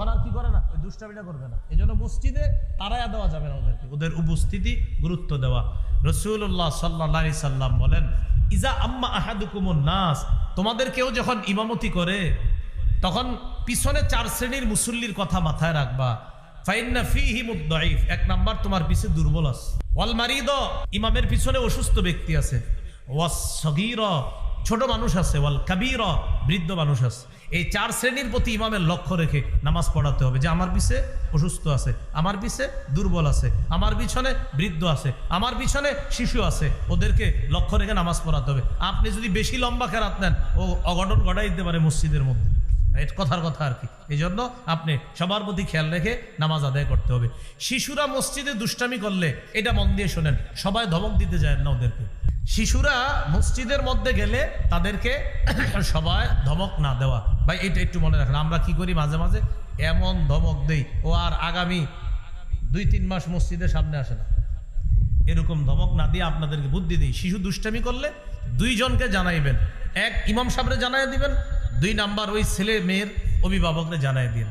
তখন আর কি করে না, ওই দুষ্টামিটা করবে না। এই জন্য মসজিদে তাড়ায়া দেওয়া যাবে না ওদেরকে, ওদের উপস্থিতি গুরুত্ব দেওয়া। রাসূলুল্লাহ সাল্লাল্লাহু আলাইহি সাল্লাম বলেন, ইজা আম্মা আহাদুকুমুন নাস, তোমাদের কেউ যখন ইমামতি করে তখন পিছনে 4 শ্রেণীর মুসল্লির কথা মাথায় রাখবা। ফাইন্না ফীহিমুদ দাঈফ, এক নাম্বার তোমার পিছে দুর্বল আছে। ওয়াল মারিদ, ইমামের পিছনে অসুস্থ ব্যক্তি আছে। ওয়াস সগীরা, ছোট মানুষ আছে। ওয়াল কাবীরা, বৃদ্ধ মানুষ আছে। এই 4 শ্রেণীর প্রতি ইমামের লক্ষ্য রেখে নামাজ পড়াতে হবে, যে আমার পিছে অসুস্থ আছে, আমার পিছে দুর্বল আছে, আমার পিছনে বৃদ্ধ আছে, আমার পিছনে শিশু আছে, ওদেরকে লক্ষ্য রেখে নামাজ পড়াতে হবে। আপনি যদি বেশি লম্বা কেরাত নেন, ও অঘটন ঘটাই দিতে পারে মসজিদের মধ্যে, কথার কথা আর কি। এই জন্য আপনি সবার প্রতি খেয়াল রেখে নামাজ আদায় করতে হবে। শিশুরা মসজিদে দুষ্টামি করলে এটা মন দিয়ে শোনেন, সবাই ধমক দিতে যায় না ওদেরকে। শিশুরা মসজিদের মধ্যে গেলে তাদেরকে সবাই ধমক না দেওয়া। ভাই এটা একটু মনে রাখেন, আমরা কি করি মাঝে মাঝে এমন ধমক দেই ও আর আগামী 2-3 মাস মসজিদের সামনে আসে না। এরকম ধমক না দিয়ে আপনাদেরকে বুদ্ধি দিই, শিশু দুষ্টামি করলে 2 জনকে জানাইবেন। এক, ইমাম সাহেবরে জানাই দিবেন। 2 নাম্বার, ওই ছেলে মেয়ের অভিভাবকরে জানাই দিন।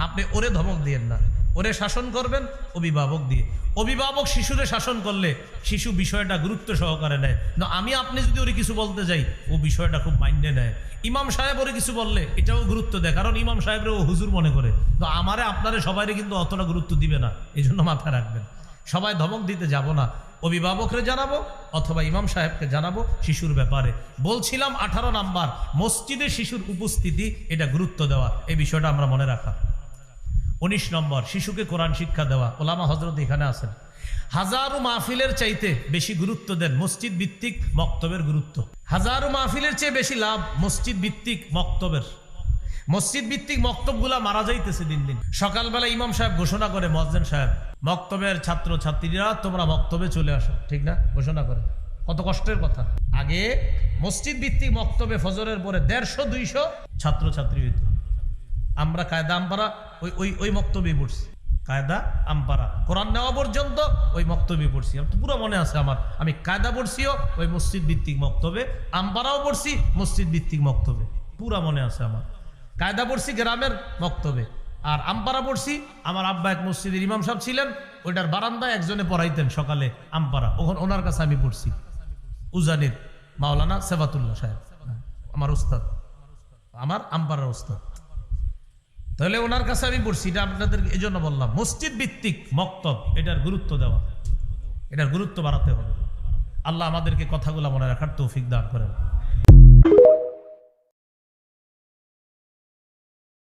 আপনি ওরে ধমক দিয়েন না, ওরে শাসন করবেন অভিভাবক দিয়ে। অভিভাবক শিশুরে শাসন করলে শিশু বিষয়টা গুরুত্ব সহকারে নেয় না। আমি আপনি যদি ওরে কিছু বলতে যাই, ও বিষয়টা খুব মাইন্ডে নেয়। ইমাম সাহেব ওরে কিছু বললে এটাও গুরুত্ব দেয়, কারণ ইমাম সাহেবরে ও হুজুর মনে করে। তো আমারে আপনারে সবাইরে কিন্তু অতটা গুরুত্ব দিবে না, এই জন্য মাথায় রাখবেন। সবাই ধমক দিতে যাব না, অভিভাবকরে জানাবো অথবা ইমাম সাহেবকে জানাবো শিশুর ব্যাপারে। বলছিলাম 18 নাম্বার, মসজিদে শিশুর উপস্থিতি, এটা গুরুত্ব দেওয়া, এই বিষয়টা আমরা মনে রাখা। 19 নম্বর, শিশুকে কোরআন শিক্ষা দেওয়া। ওলামা হযরত এখানে আছেন। হাজারো মাহফিলের চাইতে বেশি গুরুত্ব দেন মসজিদ ভিত্তিক মক্তবের গুরুত্ব। হাজারো মাহফিলের চেয়ে বেশি লাভ মসজিদ ভিত্তিক মক্তবের। মসজিদ ভিত্তিক মক্তবগুলা মারা যাইতেছে দিন দিন। সকালবেলা ইমাম সাহেব ঘোষণা করে, মুয়াজ্জিন সাহেব, মক্তবের ছাত্র ছাত্রীরা তোমরা মক্তবে চলে আসো, ঠিক না? ঘোষণা করে, কত কষ্টের কথা। আগে মসজিদ ভিত্তিক মক্তবে ফজরের পরে 150-200 ছাত্র ছাত্রী হইত। আমরা কায়দা আমপারা ওই মক্তবে পড়ছি, কায়দা আমপারা কোরআন নেওয়া পর্যন্ত ওই মক্তবে পড়ছি। আমার তো পুরো মনে আছে, আমি কায়দা পড়ছিও ওই মসজিদ ভিত্তিক মক্তবে, আমপারাও পড়ছি মসজিদ ভিত্তিক মক্তবে, পুরা মনে আছে আমার। কায়দা পড়ছি গ্রামের মক্তবে, আর আমপারা পড়ছি আমার আব্বা এক মসজিদের ইমাম সাহেব ছিলেন, ওইটার বারান্দায় একজনে পড়াইতেন সকালে আমপারা, ওনার কাছে আমি পড়ছি। উজানির মাওলানা সেবাতুল্লাহ সাহেব আমার উস্তাদ, আমার আমপারার উস্তাদ। তাহলে ওনার কাছে আমি পড়ছি, এটা আপনাদের এই জন্য বললাম। মসজিদ ভিত্তিক মক্তব, এটার গুরুত্ব দেওয়া, এটার গুরুত্ব বাড়াতে হবে। আল্লাহ আমাদেরকে কথাগুলো মনে রাখার তৌফিক দান করেন।